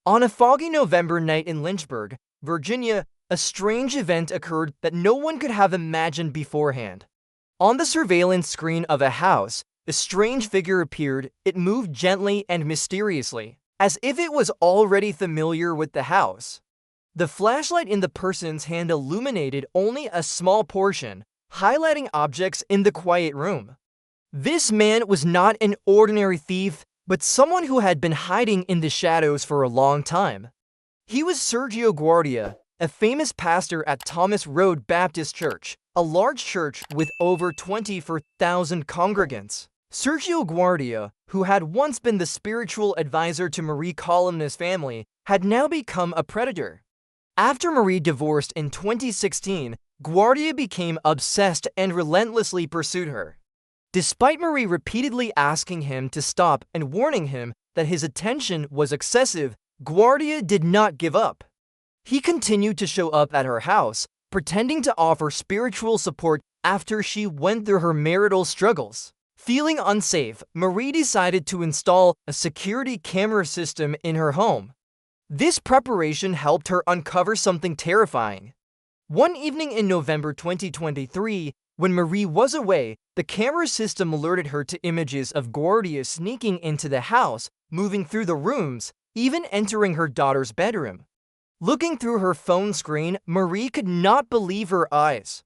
On a foggy November night in Lynchburg, Virginia, a strange event occurred that no one could have imagined beforehand. On the surveillance screen of a house, a strange figure appeared. It moved gently and mysteriously, as if it was already familiar with the house. The flashlight in the person's hand illuminated only a small portion, highlighting objects in the quiet room. This man was not an ordinary thief, but someone who had been hiding in the shadows for a long time. He was Sergio Guardia, a famous pastor at Thomas Road Baptist Church, a large church with over 24,000 congregants. Sergio Guardia, who had once been the spiritual advisor to Marie Colomna's family, had now become a predator. After Marie divorced in 2016, Guardia became obsessed and relentlessly pursued her. Despite Marie repeatedly asking him to stop and warning him that his attention was excessive, Guardia did not give up. He continued to show up at her house, pretending to offer spiritual support after she went through her marital struggles. Feeling unsafe, Marie decided to install a security camera system in her home. This preparation helped her uncover something terrifying. One evening in November 2023, when Marie was away, the camera system alerted her to images of Guardia sneaking into the house, moving through the rooms, even entering her daughter's bedroom. Looking through her phone screen, Marie could not believe her eyes.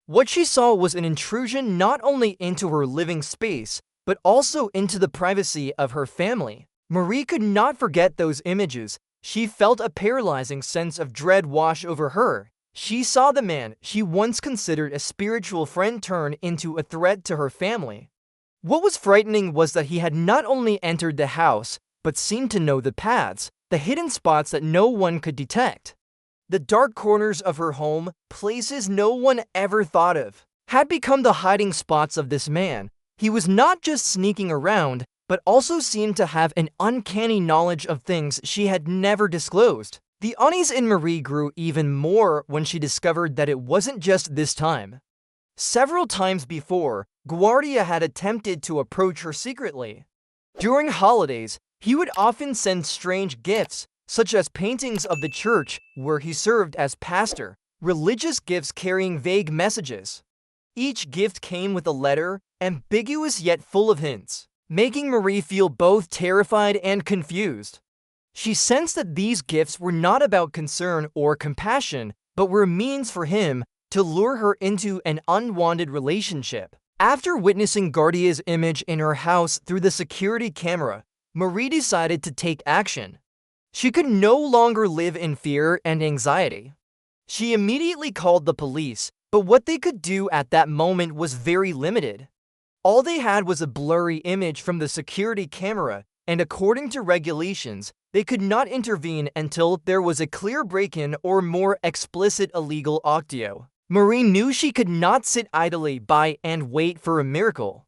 What she saw was an intrusion not only into her living space, but also into the privacy of her family. Marie could not forget those images. She felt a paralyzing sense of dread wash over her. She saw the man she once considered a spiritual friend turn into a threat to her family. What was frightening was that he had not only entered the house, but seemed to know the paths, the hidden spots that no one could detect. The dark corners of her home, places no one ever thought of, had become the hiding spots of this man. He was not just sneaking around, but also seemed to have an uncanny knowledge of things she had never disclosed. The unease in Marie grew even more when she discovered that it wasn't just this time. Several times before, Guardia had attempted to approach her secretly. During holidays, he would often send strange gifts, such as paintings of the church where he served as pastor, religious gifts carrying vague messages. Each gift came with a letter, ambiguous yet full of hints, making Marie feel both terrified and confused. She sensed that these gifts were not about concern or compassion, but were a means for him to lure her into an unwanted relationship. After witnessing Guardia's image in her house through the security camera, Marie decided to take action. She could no longer live in fear and anxiety. She immediately called the police, but what they could do at that moment was very limited. All they had was a blurry image from the security camera, and according to regulations, they could not intervene until there was a clear break-in or more explicit illegal audio. Marie knew she could not sit idly by and wait for a miracle.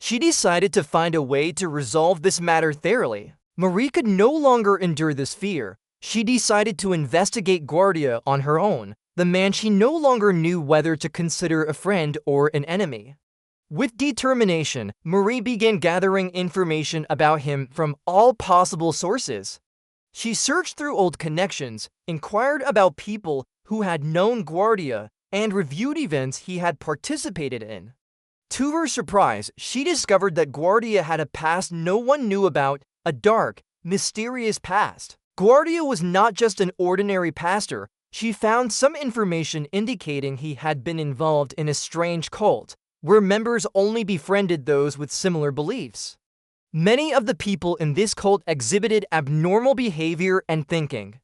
She decided to find a way to resolve this matter thoroughly. Marie could no longer endure this fear. She decided to investigate Guardia on her own, the man she no longer knew whether to consider a friend or an enemy. With determination, Marie began gathering information about him from all possible sources. She searched through old connections, inquired about people who had known Guardia, and reviewed events he had participated in. To her surprise, she discovered that Guardia had a past no one knew about, a dark, mysterious past. Guardia was not just an ordinary pastor. She found some information indicating he had been involved in a strange cult, where members only befriended those with similar beliefs. Many of the people in this cult exhibited abnormal behavior and thinking.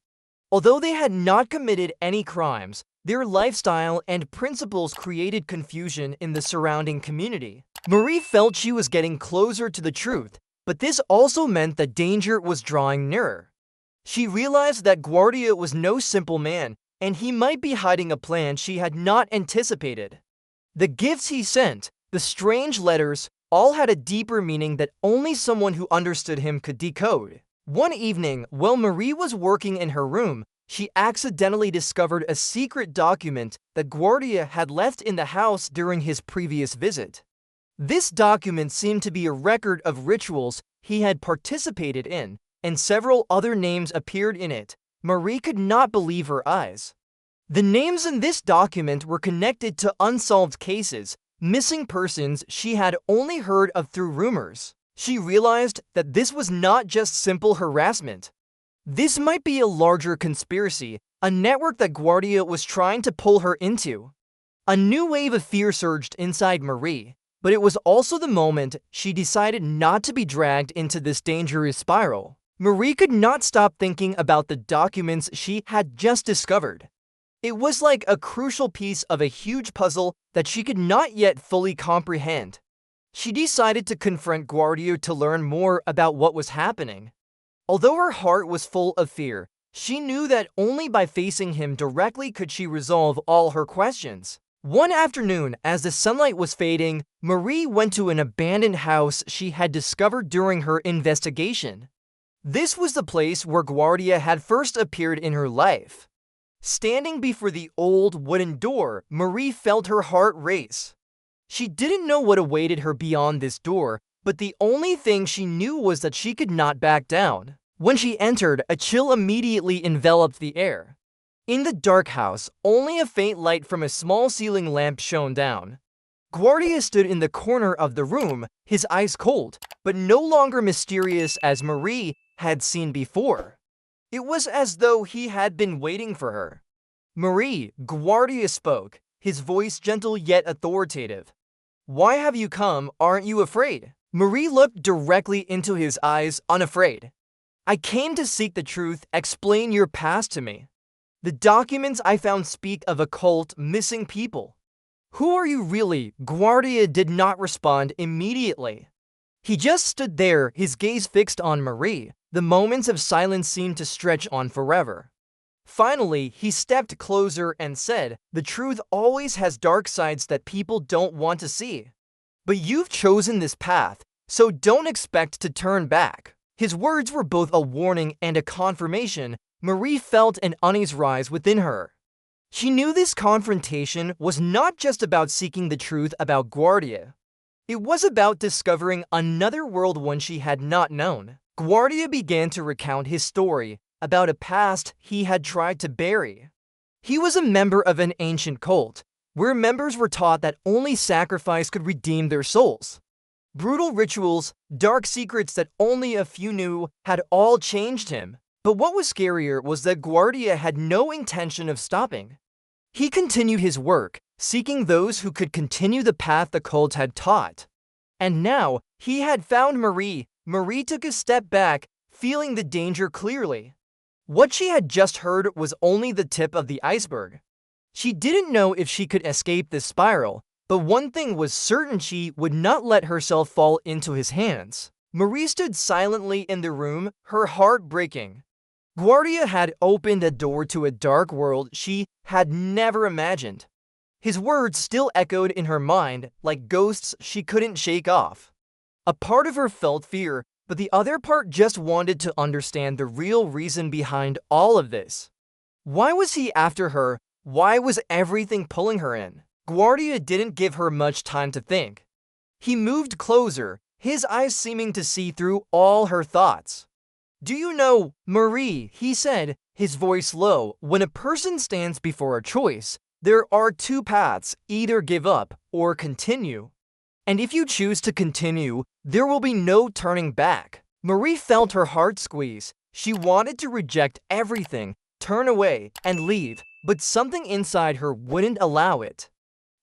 Although they had not committed any crimes, their lifestyle and principles created confusion in the surrounding community. Marie felt she was getting closer to the truth, but this also meant that danger was drawing nearer. She realized that Guardia was no simple man, and he might be hiding a plan she had not anticipated. The gifts he sent, the strange letters, all had a deeper meaning that only someone who understood him could decode. One evening, while Marie was working in her room, she accidentally discovered a secret document that Guardia had left in the house during his previous visit. This document seemed to be a record of rituals he had participated in, and several other names appeared in it. Marie could not believe her eyes. The names in this document were connected to unsolved cases, missing persons she had only heard of through rumors. She realized that this was not just simple harassment. This might be a larger conspiracy, a network that Guardia was trying to pull her into. A new wave of fear surged inside Marie, but it was also the moment she decided not to be dragged into this dangerous spiral. Marie could not stop thinking about the documents she had just discovered. It was like a crucial piece of a huge puzzle that she could not yet fully comprehend. She decided to confront Guardia to learn more about what was happening. Although her heart was full of fear, she knew that only by facing him directly could she resolve all her questions. One afternoon, as the sunlight was fading, Marie went to an abandoned house she had discovered during her investigation. This was the place where Guardia had first appeared in her life. Standing before the old wooden door, Marie felt her heart race. She didn't know what awaited her beyond this door, but the only thing she knew was that she could not back down. When she entered, a chill immediately enveloped the air. In the dark house, only a faint light from a small ceiling lamp shone down. Guardia stood in the corner of the room, his eyes cold, but no longer mysterious as Marie had seen before. It was as though he had been waiting for her. "Marie," Guardia spoke, his voice gentle yet authoritative. "Why have you come? Aren't you afraid?" Marie looked directly into his eyes, unafraid. "I came to seek the truth. Explain your past to me. The documents I found speak of a cult, missing people. Who are you really?" Guardia did not respond immediately. He just stood there, his gaze fixed on Marie. The moments of silence seemed to stretch on forever. Finally, he stepped closer and said, "The truth always has dark sides that people don't want to see. But you've chosen this path, so don't expect to turn back." His words were both a warning and a confirmation. Marie felt an unease rise within her. She knew this confrontation was not just about seeking the truth about Guardia. It was about discovering another world one she had not known. Guardia began to recount his story about a past he had tried to bury. He was a member of an ancient cult, where members were taught that only sacrifice could redeem their souls. Brutal rituals, dark secrets that only a few knew, had all changed him. But what was scarier was that Guardia had no intention of stopping. He continued his work, seeking those who could continue the path the cult had taught. And now, he had found Marie. Marie took a step back, feeling the danger clearly. What she had just heard was only the tip of the iceberg. She didn't know if she could escape this spiral, but one thing was certain: she would not let herself fall into his hands. Marie stood silently in the room, her heart breaking. Guardia had opened a door to a dark world she had never imagined. His words still echoed in her mind like ghosts she couldn't shake off. A part of her felt fear, but the other part just wanted to understand the real reason behind all of this. Why was he after her? Why was everything pulling her in? Guardia didn't give her much time to think. He moved closer, his eyes seeming to see through all her thoughts. "Do you know, Marie," he said, his voice low, "when a person stands before a choice, there are two paths: either give up or continue. And if you choose to continue, there will be no turning back." Marie felt her heart squeeze. She wanted to reject everything, turn away, and leave, but something inside her wouldn't allow it.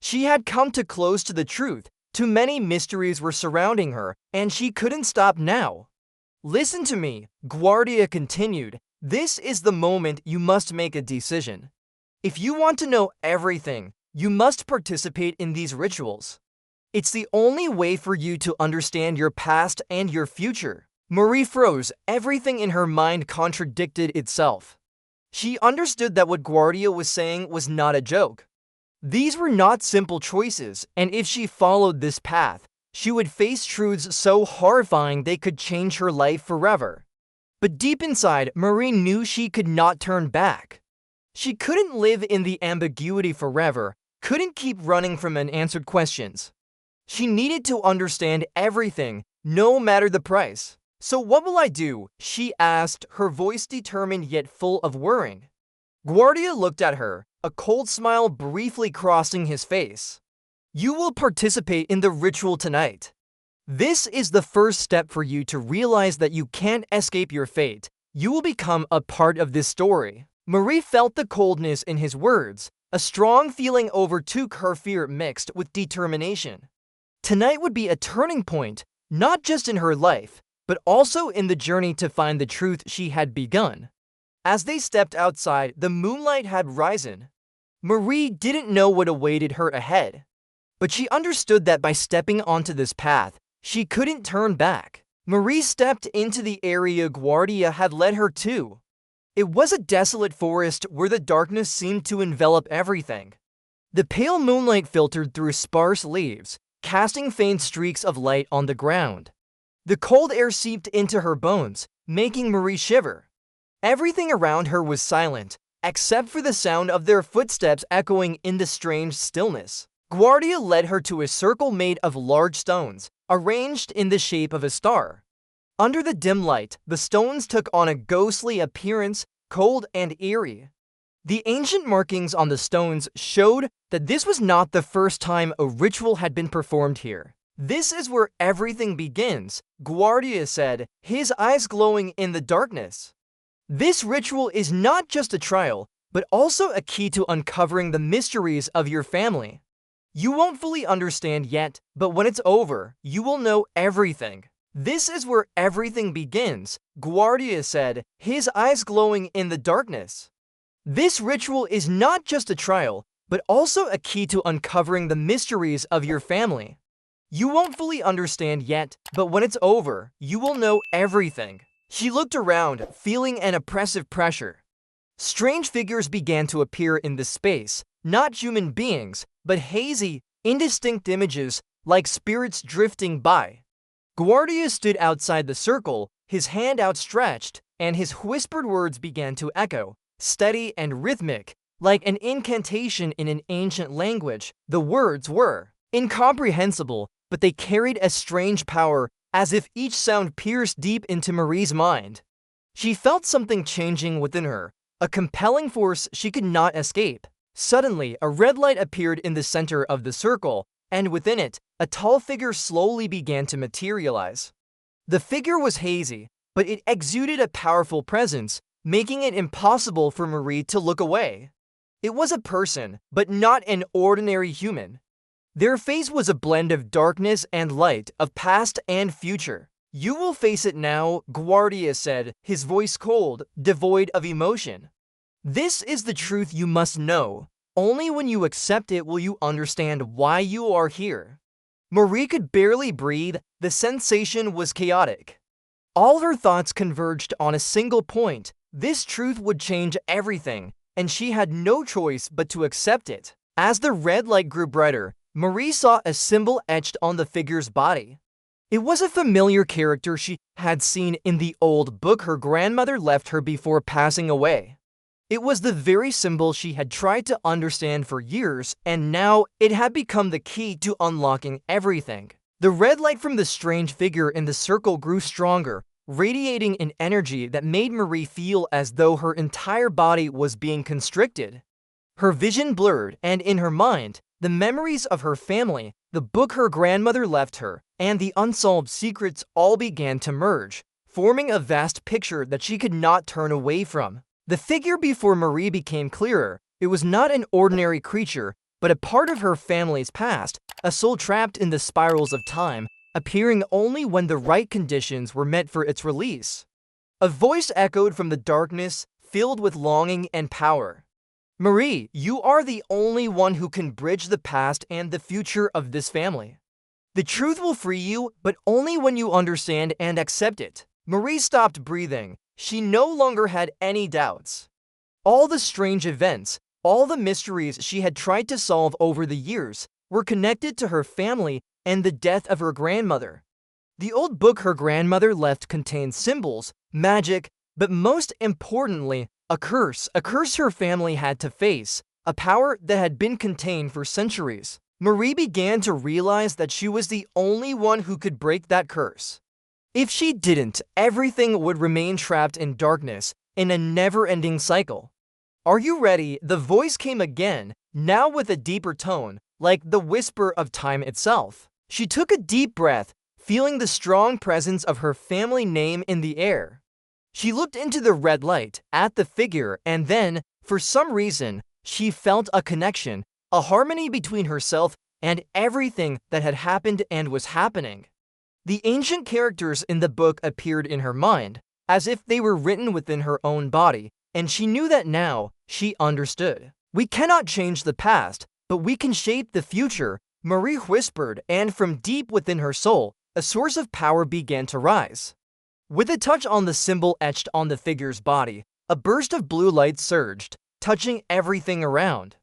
She had come too close to the truth. Too many mysteries were surrounding her, and she couldn't stop now. "Listen to me," Guardia continued. "This is the moment you must make a decision. If you want to know everything, you must participate in these rituals. It's the only way for you to understand your past and your future." Marie froze. Everything in her mind contradicted itself. She understood that what Guardia was saying was not a joke. These were not simple choices, and if she followed this path, she would face truths so horrifying they could change her life forever. But deep inside, Marie knew she could not turn back. She couldn't live in the ambiguity forever, couldn't keep running from unanswered questions. She needed to understand everything, no matter the price. "So what will I do?" she asked, her voice determined yet full of worrying. Guardia looked at her, a cold smile briefly crossing his face. "You will participate in the ritual tonight. This is the first step for you to realize that you can't escape your fate. You will become a part of this story." Marie felt the coldness in his words. A strong feeling overtook her, fear mixed with determination. Tonight would be a turning point, not just in her life, but also in the journey to find the truth she had begun. As they stepped outside, the moonlight had risen. Marie didn't know what awaited her ahead, but she understood that by stepping onto this path, she couldn't turn back. Marie stepped into the area Guardia had led her to. It was a desolate forest where the darkness seemed to envelop everything. The pale moonlight filtered through sparse leaves, casting faint streaks of light on the ground. The cold air seeped into her bones, making Marie shiver. Everything around her was silent, except for the sound of their footsteps echoing in the strange stillness. Guardia led her to a circle made of large stones, arranged in the shape of a star. Under the dim light, the stones took on a ghostly appearance, cold and eerie. The ancient markings on the stones showed that this was not the first time a ritual had been performed here. "This is where everything begins," Guardia said, his eyes glowing in the darkness. "This ritual is not just a trial, but also a key to uncovering the mysteries of your family. You won't fully understand yet, but when it's over, you will know everything." "This is where everything begins," Guardia said, his eyes glowing in the darkness. "This ritual is not just a trial, but also a key to uncovering the mysteries of your family. You won't fully understand yet, but when it's over, you will know everything." She looked around, feeling an oppressive pressure. Strange figures began to appear in the space, not human beings, but hazy, indistinct images like spirits drifting by. Guardia stood outside the circle, his hand outstretched, and his whispered words began to echo, steady and rhythmic, like an incantation in an ancient language. The words were incomprehensible, but they carried a strange power, as if each sound pierced deep into Marie's mind. She felt something changing within her, a compelling force she could not escape. Suddenly, a red light appeared in the center of the circle, and within it, a tall figure slowly began to materialize. The figure was hazy, but it exuded a powerful presence, making it impossible for Marie to look away. It was a person, but not an ordinary human. Their face was a blend of darkness and light, of past and future. "You will face it now," Guardia said, his voice cold, devoid of emotion. "This is the truth you must know. Only when you accept it will you understand why you are here." Marie could barely breathe. The sensation was chaotic. All her thoughts converged on a single point. This truth would change everything, and she had no choice but to accept it. As the red light grew brighter, Marie saw a symbol etched on the figure's body. It was a familiar character she had seen in the old book her grandmother left her before passing away. It was the very symbol she had tried to understand for years, and now it had become the key to unlocking everything. The red light from the strange figure in the circle grew stronger, radiating an energy that made Marie feel as though her entire body was being constricted. Her vision blurred, and in her mind, the memories of her family, the book her grandmother left her, and the unsolved secrets all began to merge, forming a vast picture that she could not turn away from. The figure before Marie became clearer. It was not an ordinary creature, but a part of her family's past, a soul trapped in the spirals of time, appearing only when the right conditions were met for its release. A voice echoed from the darkness, filled with longing and power. "Marie, you are the only one who can bridge the past and the future of this family. The truth will free you, but only when you understand and accept it." Marie stopped breathing. She no longer had any doubts. All the strange events, all the mysteries she had tried to solve over the years, were connected to her family and the death of her grandmother. The old book her grandmother left contained symbols, magic, but most importantly, a curse her family had to face, a power that had been contained for centuries. Marie began to realize that she was the only one who could break that curse. If she didn't, everything would remain trapped in darkness, in a never-ending cycle. Are you ready? The voice came again, now with a deeper tone, like the whisper of time itself. She took a deep breath, feeling the strong presence of her family name in the air. She looked into the red light, at the figure, and then, for some reason, she felt a connection, a harmony between herself and everything that had happened and was happening. The ancient characters in the book appeared in her mind, as if they were written within her own body, and she knew that now she understood. We cannot change the past, but we can shape the future, Marie whispered, and from deep within her soul, a source of power began to rise. With a touch on the symbol etched on the figure's body, a burst of blue light surged, touching everything around.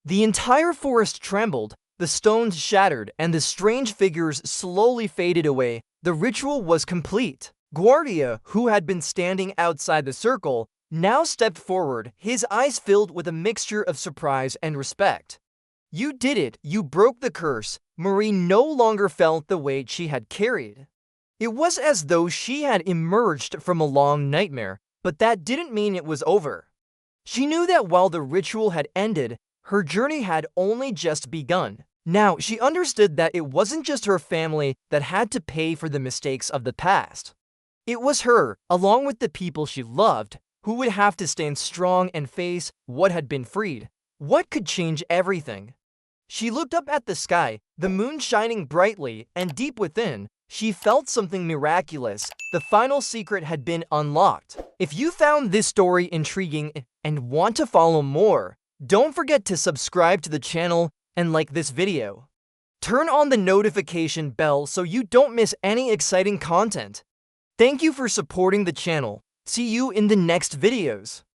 The entire forest trembled, the stones shattered, and the strange figures slowly faded away. The ritual was complete. Guardia, who had been standing outside the circle, now stepped forward, his eyes filled with a mixture of surprise and respect. You did it, you broke the curse. Marie no longer felt the weight she had carried. It was as though she had emerged from a long nightmare, but that didn't mean it was over. She knew that while the ritual had ended, her journey had only just begun. Now, she understood that it wasn't just her family that had to pay for the mistakes of the past. It was her, along with the people she loved, who would have to stand strong and face what had been freed. What could change everything? She looked up at the sky, the moon shining brightly, and deep within, she felt something miraculous. The final secret had been unlocked. If you found this story intriguing and want to follow more, don't forget to subscribe to the channel and like this video. Turn on the notification bell so you don't miss any exciting content. Thank you for supporting the channel. See you in the next videos.